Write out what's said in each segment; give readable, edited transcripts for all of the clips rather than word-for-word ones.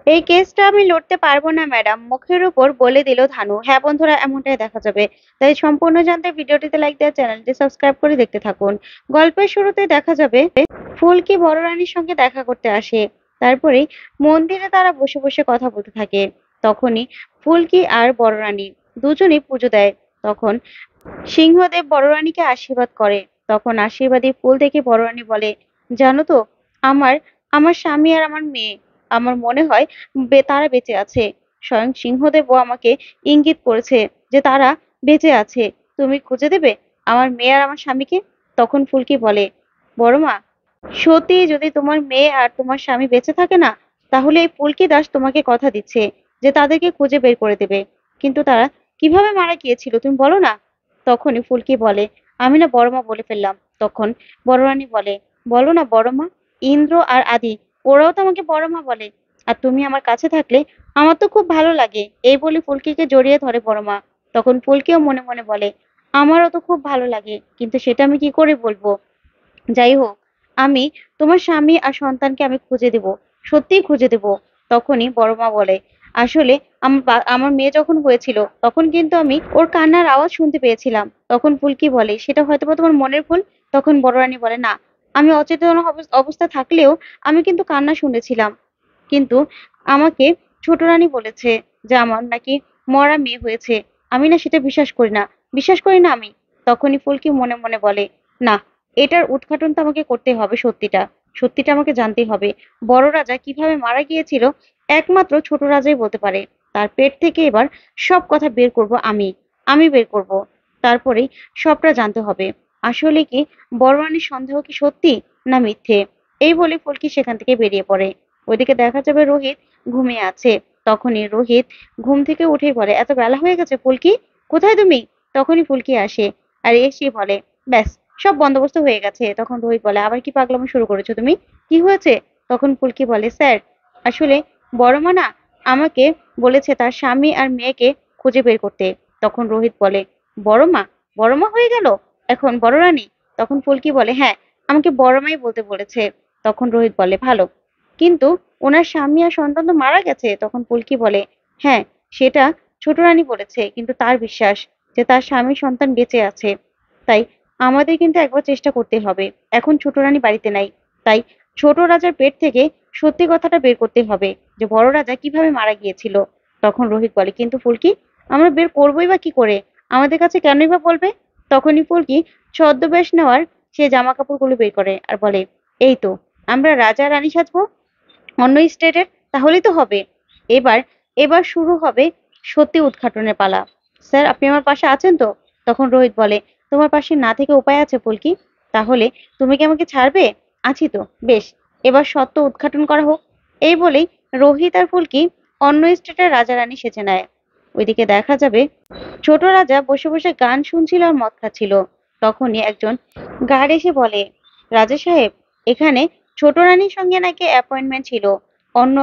এই কেসটা আমি লড়তে পারবো না ম্যাডাম, মুখের উপর বলে দিল ধানু। হ্যাঁ বন্ধুরা, এমনটাই দেখা যাবে। তাই সম্পূর্ণ জানতে ভিডিওটিতে লাইক দেওয়া, চ্যানেলটি সাবস্ক্রাইব করে দেখতে থাকুন। গল্পের শুরুতে দেখা যাবে ফুলকি বড় রানীর সঙ্গে দেখা করতে আসে। তারপরে মন্দিরে তারা বসে বসে কথা বলতে থাকে। তখনই ফুলকি আর বড় রানী দুজনেই পুজো দেয়। তখন সিংহদেব বড় রানীকে আশীর্বাদ করে। তখন আশীর্বাদী ফুল দেখে বড় রানী বলে, জানো তো, আমার আমার স্বামী আর আমার মেয়ে, আমার মনে হয় তারা বেঁচে আছে। স্বয়ং সিংহদেবও আমাকে ইঙ্গিত করেছে যে তারা বেঁচে আছে। তুমি খুঁজে দেবে আমার মেয়ে আর আমার স্বামীকে। তখন ফুলকি বলে, বড় মা, সত্যি যদি তোমার মেয়ে আর তোমার স্বামী বেঁচে থাকে না, তাহলে এই ফুলকি দাস তোমাকে কথা দিচ্ছে যে তাদেরকে খুঁজে বের করে দেবে। কিন্তু তারা কিভাবে মারা গিয়েছিল তুমি বলো না। তখনই ফুলকি বলে, আমি না বড় মা বলে ফেললাম। তখন বড় রানী বলে, বলো না বড় মা, ইন্দ্র আর আদি ওরাও তো আমাকে বড় মা বলে। আর তুমি আমার কাছে থাকলে আমার তো খুব ভালো লাগে। এই বলে ফুলকিকে জড়িয়ে ধরে বড় মা। তখন ফুলকিও মনে মনে বলে, আমারও তো খুব ভালো লাগে, কিন্তু সেটা আমি কি করে বলবো। যাই হোক, আমি তোমার স্বামী আর সন্তানকে আমি খুঁজে দেব, সত্যিই খুঁজে দেব। তখনই বড় মা বলে, আসলে আমার মেয়ে যখন হয়েছিল তখন কিন্তু আমি ওর কান্নার আওয়াজ শুনতে পেয়েছিলাম। তখন ফুলকি বলে, সেটা হয়তোবা তোমার মনের ভুল। তখন বড় রানী বলে, না, আমি অচেতন অবস্থা থাকলেও আমি কিন্তু কান্না শুনেছিলাম। কিন্তু আমাকে ছোট রানী বলেছে যে আমার নাকি মরা মেয়ে হয়েছে। আমি না সেটা বিশ্বাস করি না, বিশ্বাস করি না আমি। তখনই ফুলকি মনে মনে বলে, না, এটার উদ্ঘাটন তো আমাকে করতে হবে। সত্যিটা সত্যিটা আমাকে জানতেই হবে। বড় রাজা কিভাবে মারা গিয়েছিল একমাত্র ছোট রাজাই বলতে পারে। তার পেট থেকে এবার সব কথা বের করব আমি, আমি বের করব। তারপরেই সবটা জানতে হবে। আসলে কি বড় রানীর সন্দেহ কি সত্যি না মিথ্যে। এই বলে ফুলকি সেখান থেকে বেরিয়ে পড়ে। ওইদিকে দেখা যাবে রোহিত ঘুমিয়ে আছে। তখনই রোহিত ঘুম থেকে উঠে বলে, এত বেলা হয়ে গেছে ফুলকি, কোথায় তুমি। তখনই ফুলকি আসে আর এসে বলে, ব্যাস, সব বন্দোবস্ত হয়ে গেছে। তখন রোহিত বলে, আবার কি পাগলামো শুরু করেছো তুমি, কি হয়েছে। তখন ফুলকি বলে, স্যার, আসলে বড় মা না আমাকে বলেছে তার স্বামী আর মেয়েকে খুঁজে বের করতে। তখন রোহিত বলে, বড় মা, বড় মা হয়ে গেল এখন বড় রানী। তখন ফুলকি বলে, হ্যাঁ, আমাকে বড় মাই বলতে বলেছে। তখন রোহিত বলে, ভালো, কিন্তু ওনার স্বামী আর সন্তান তো মারা গেছে। তখন ফুলকি বলে, হ্যাঁ, সেটা ছোট রানী বলেছে, কিন্তু তার বিশ্বাস যে তার স্বামী সন্তান বেঁচে আছে। তাই আমাদের কিন্তু একবার চেষ্টা করতে হবে। এখন ছোট রানী বাড়িতে নাই, তাই ছোট রাজার পেট থেকে সত্যি কথাটা বের করতে হবে যে বড় রাজা কিভাবে মারা গিয়েছিল। তখন রোহিত বলে, কিন্তু ফুলকি, আমরা বের করবোই বা কি করে, আমাদের কাছে কেনই বা বলবে। তখনই ফুলকি ছদ্মবেশ নেওয়ার সে জামা কাপড়গুলো বের করে আর বলে, এই তো, আমরা রাজা রানী সাজবো অন্য স্টেটের, তাহলেই তো হবে। এবার এবার শুরু হবে সত্যি উদ্ঘাটনের পালা। স্যার, আপনি আমার পাশে আছেন তো। তখন রোহিত বলে, তোমার পাশে না থেকে উপায় আছে ফুলকি, তাহলে তুমি কি আমাকে ছাড়বে। আছি তো, বেশ, এবার সত্য উদ্ঘাটন করা হোক। এই বলেই রোহিত আর ফুলকি অন্য স্টেটের রাজা রানী সেজে নেয়। ওইদিকে দেখা যাবে ছোট রাজা বসে বসে গান শুনছিল আর মদ খাচ্ছিল। তখনই একজন গার্ড এসে বলে, রাজা সাহেব, এখানে ছোট রানীর সঙ্গে নাকি অ্যাপয়েন্টমেন্ট ছিল অন্য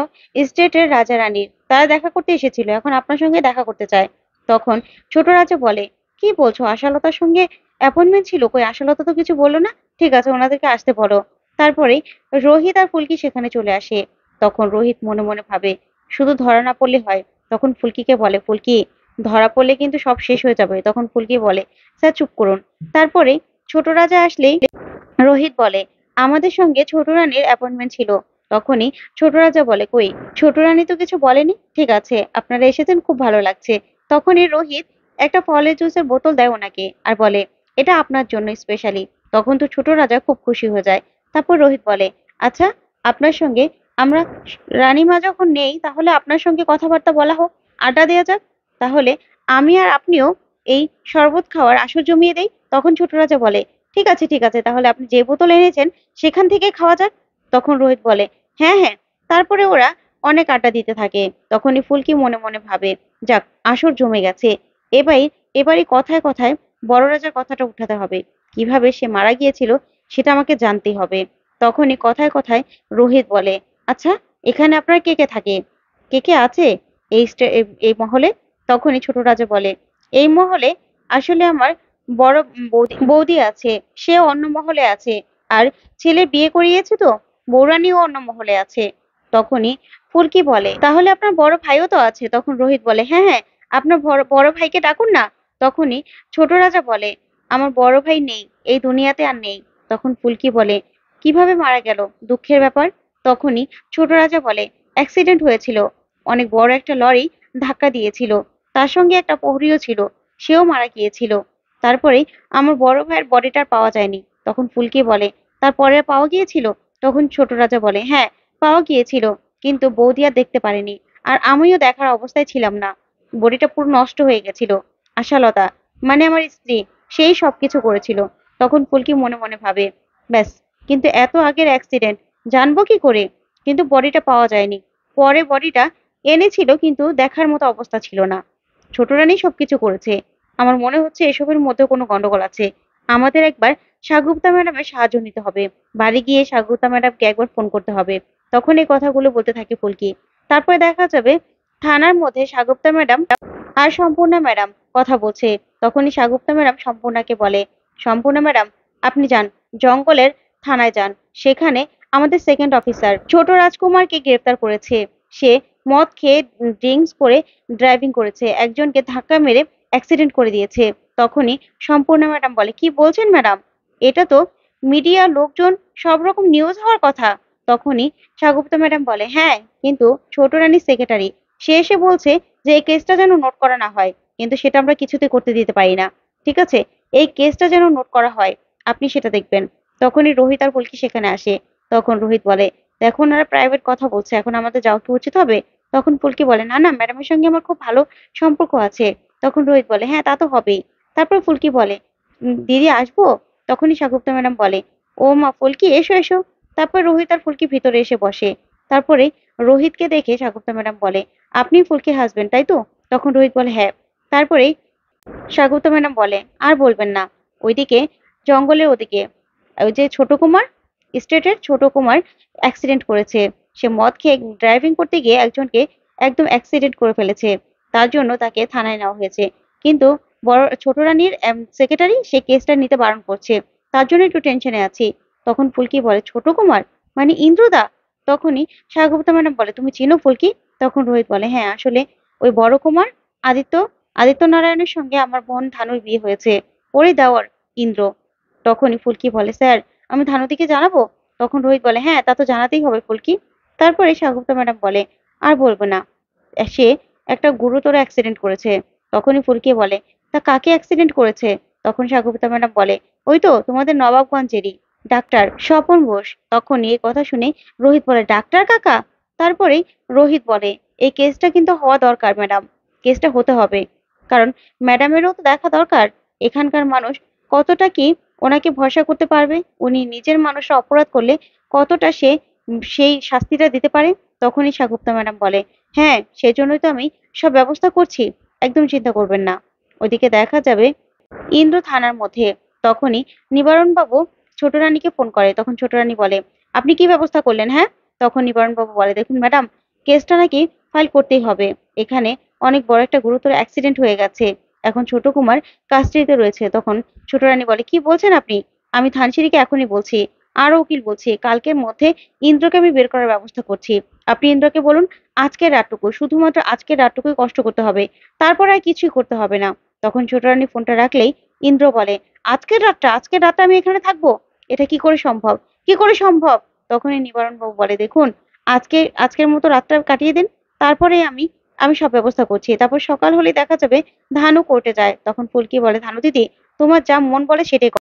স্টেটের রাজা রানীর, তারা দেখা করতে এসেছিল, এখন আপনার সঙ্গে দেখা করতে চায়। তখন ছোট রাজা বলে, কি বলছো, আশালতার সঙ্গে অ্যাপয়েন্টমেন্ট ছিল, কই আশালতা তো কিছু বললো না। ঠিক আছে, ওনাদেরকে আসতে বলো। তারপরে রোহিত আর ফুলকি সেখানে চলে আসে। তখন রোহিত মনে মনে ভাবে, শুধু ধরা না পড়লে হয়। তখন ফুলকিকে বলে, ফুলকি, ধরা পড়লে কিন্তু সব শেষ হয়ে যাবে। তখন ফুলকি বলে, স্যার চুপ করুন। তারপরে ছোট রাজা আসলেই রোহিত বলে, আমাদের সঙ্গে ছোট রানীর অ্যাপয়েন্টমেন্ট ছিল। তখনই ছোট রাজা বলে, কই, ছোট রানী তো কিছু বলেনি। ঠিক আছে, আপনারা এসেছেন, খুব ভালো লাগছে। তখনই রোহিত একটা ফলের জুসের বোতল দেয় ওনাকে আর বলে, এটা আপনার জন্য স্পেশালি। তখন তো ছোট রাজা খুব খুশি হয়ে যায়। তারপর রোহিত বলে, আচ্ছা, আপনার সঙ্গে আমরা রানীমা যখন নেই, তাহলে আপনার সঙ্গে কথাবার্তা বলা হোক, আড্ডা দেওয়া যাক। তাহলে আমি আর আপনিও এই শরবত খাওয়ার আসর জমিয়ে দেই। তখন ছোট রাজা বলে, ঠিক আছে ঠিক আছে, তাহলে আপনি যে বোতল এনেছেন সেখান থেকে খাওয়া যাক। তখন রোহিত বলে, হ্যাঁ হ্যাঁ। তারপরে ওরা অনেক আড্ডা দিতে থাকে। তখনই ফুলকি মনে মনে ভাবে, যাক, আসর জমে গেছে। এবারই এবারই কথায় কথায় বড় রাজার কথাটা উঠাতে হবে। কিভাবে সে মারা গিয়েছিল সেটা আমাকে জানতেই হবে। তখনই কথায় কথায় রোহিত বলে, আচ্ছা, এখানে আপনার কে কে থাকে, কে কে আছে এই মহলে। তখনই ছোট রাজা বলে, এই মহলে আসলে আমার বড় বৌদি বৌদি আছে, সে অন্য মহলে আছে। আর ছেলে বিয়ে করিয়েছে তো, বৌরানীও অন্য মহলে আছে। তখনই ফুলকি বলে, তাহলে আপনার বড় ভাইও তো আছে। তখন রোহিত বলে, হ্যাঁ হ্যাঁ, আপনার বড় বড় ভাইকে ডাকুন না। তখনই ছোট রাজা বলে, আমার বড় ভাই নেই, এই দুনিয়াতে আর নেই। তখন ফুলকি বলে, কিভাবে মারা গেল, দুঃখের ব্যাপার। তখনই ছোট রাজা বলে, অ্যাক্সিডেন্ট হয়েছিল, অনেক বড় একটা লরি ধাক্কা দিয়েছিল, তার সঙ্গে একটা প্রহরীও ছিল, সেও মারা গিয়েছিল। তারপরে আমার বড় ভাইয়ের বডিটার পাওয়া যায়নি। তখন ফুলকি বলে, তারপরে পাওয়া গিয়েছিল? তখন ছোট রাজা বলে, হ্যাঁ পাওয়া গিয়েছিল, কিন্তু বৌদি আর দেখতে পারেনি, আর আমিও দেখার অবস্থায় ছিলাম না, বডিটা পুরো নষ্ট হয়ে গেছিল। আশালতা, মানে আমার স্ত্রী, সেই সবকিছু করেছিল। তখন ফুলকি মনে মনে ভাবে, ব্যাস, কিন্তু এত আগের অ্যাক্সিডেন্ট, জানবো কি করে? কিন্তু বডিটা পাওয়া যায়নি। পরে বডিটা এনেছিল, কিন্তু দেখার মতো অবস্থা ছিল না। ছোট রানী সবকিছু করেছে। আমার মনে হচ্ছে এসবের মধ্যে কোনো গন্ডগোল আছে। আমাদের একবার সাগুপ্তা ম্যাডামের সাহায্য নিতে হবে। বাড়ি গিয়ে সাগুপ্তা ম্যাডামকে একবার ফোন করতে হবে। তখন এই কথাগুলো বলতে থাকে ফুলকি। তারপরে দেখা যাবে থানার মধ্যে সাগুপ্তা ম্যাডাম আর সম্পূর্ণা ম্যাডাম কথা বলছে। তখনই সাগুপ্তা ম্যাডাম সম্পূর্ণাকে বলে, সম্পূর্ণা ম্যাডাম, আপনি যান, জঙ্গলের থানায় যান। সেখানে আমাদের সেকেন্ড অফিসার ছোট রাজকুমারকে গ্রেফতার করেছে। সে মদ খেয়ে ড্রিঙ্কস করে ড্রাইভিং করেছে, একজনকে ধাক্কা মেরে অ্যাক্সিডেন্ট করে দিয়েছে। তখনই সম্পূর্ণা ম্যাডাম বলে, কি বলছেন ম্যাডাম? এটা তো মিডিয়া লোকজন সব রকম নিউজ হওয়ার কথা। তখনই সাগুপ্তা ম্যাডাম বলে, হ্যাঁ, কিন্তু ছোট রানীর সেক্রেটারি, সে এসে বলছে যে এই কেসটা যেন নোট করা না হয়, কিন্তু সেটা আমরা কিছুতে করতে দিতে পারি না। ঠিক আছে, এই কেসটা যেন নোট করা হয়, আপনি সেটা দেখবেন। তখনই রোহিত আর ফুলকি সেখানে আসে। তখন রোহিত বলে, দেখো ওনারা প্রাইভেট কথা বলছে, এখন আমাদের যাওয়া কি উচিত হবে? তখন ফুলকি বলে, না না, ম্যাডামের সঙ্গে আমার খুব ভালো সম্পর্ক আছে। তখন রোহিত বলে, হ্যাঁ তা তো হবেই। তারপর ফুলকি বলে, দিদি আসবো?" তখনই সাগুপ্তা ম্যাডাম বলে, ও মা ফুলকি, এসো এসো। তারপর রোহিত আর ফুলকি ভিতরে এসে বসে। তারপরে রোহিতকে দেখে সাগুপ্তা ম্যাডাম বলে, আপনি ফুলকির হাজবেন্ড তাই তো? তখন রোহিত বলে, হ্যাঁ। তারপরে স্বাগতা ম্যাডাম বলে, আর বলবেন না, ওইদিকে জঙ্গলের ওদিকে ওই যে ছোট কুমার, স্টেটের ছোট কুমার অ্যাক্সিডেন্ট করেছে। সে মদ খেয়ে ড্রাইভিং করতে গিয়ে একজনকে একদম অ্যাক্সিডেন্ট করে ফেলেছে। তার জন্য তাকে থানায় নেওয়া হয়েছে। কিন্তু বড় ছোট রানীর সেক্রেটারি সে কেসটা নিতে বারণ করছে। তার জন্য একটু টেনশনে আছি। তখন ফুলকি বলে, ছোট কুমার মানে ইন্দ্রদা? তখনই স্বাগতা ম্যাডাম বলে, তুমি চিনো ফুলকি? তখন রোহিত বলে, হ্যাঁ আসলে ওই বড় কুমার আদিত্য আদিত্য নারায়ণের সঙ্গে আমার বোন ধানুর বিয়ে হয়েছে, ওরই দেওয়ার ইন্দ্র। তখনই ফুলকি বলে, স্যার আমি ধানুদিকে জানাবো? তখন রোহিত বলে, হ্যাঁ তা তো জানাতেই হবে ফুলকি। তারপরে স্বাগতা ম্যাডাম বলে, আর বলবো না, সে একটা গুরুতর অ্যাক্সিডেন্ট করেছে। তখনই ফুলকি বলে, তা কাকে অ্যাক্সিডেন্ট করেছে? তখন স্বাগতা ম্যাডাম বলে, ওই তো তোমাদের নবাবগঞ্জেরই ডাক্তার স্বপন ঘোষ। তখনই এই কথা শুনে রোহিত বলে, ডাক্তার কাকা? তারপরেই রোহিত বলে, এই কেসটা কিন্তু হওয়া দরকার ম্যাডাম, কেসটা হতে হবে। কারণ ম্যাডামেরও তো দেখা দরকার এখানকার মানুষ কতটা কি ওনাকে ভরসা করতে পারবে, উনি নিজের মানুষরা অপরাধ করলে কতটা সে সেই শাস্তিটা দিতে পারে। তখনই সাগুপ্তা ম্যাডাম বলে, হ্যাঁ সেজন্যই তো আমি সব ব্যবস্থা করছি, একদম চিন্তা করবেন না। ওইদিকে দেখা যাবে ইন্দ্র থানার মধ্যে। তখনই নিবারণ বাবু ছোট রানীকে ফোন করে। তখন ছোট রানী বলে, আপনি কি ব্যবস্থা করলেন? হ্যাঁ। তখন নিবারণ বাবু বলে, দেখুন ম্যাডাম, কেসটা নাকি ফাইল করতেই হবে। এখানে অনেক বড় একটা গুরুতর অ্যাক্সিডেন্ট হয়ে গেছে, এখন ছোট কুমার কাস্টডিতে রয়েছে। তখন ছোট রানী বলে, কি বলছেন আপনি? আমি ধানসিঁড়িকে এখনই বলছি, আরো উকিল বলছি, কালকের মধ্যে ইন্দ্রকে আমি বের করার ব্যবস্থা করছি। আপনি ইন্দ্রকে বলুন আজকের রাতটুকু, শুধুমাত্র আজকের রাতটুকুই কষ্ট করতে হবে, তারপর আর কিছুই করতে হবে না। তখন ছোট রানী ফোনটা রাখলেই ইন্দ্র বলে, আজকের রাতটা আমি এখানে থাকবো? এটা কি করে সম্ভব, কি করে সম্ভব? তখনই নিবারণ বাবু বলে, দেখুন আজকের মতো রাতটা কাটিয়ে দিন, তারপরে আমি আমি সব ব্যবস্থা করছি। তারপর সকাল হলেই দেখা যাবে ধানু কোর্টে যায়। তখন ফুলকি বলে, ধানু দিদি, তোমার যা মন বলে সেটাই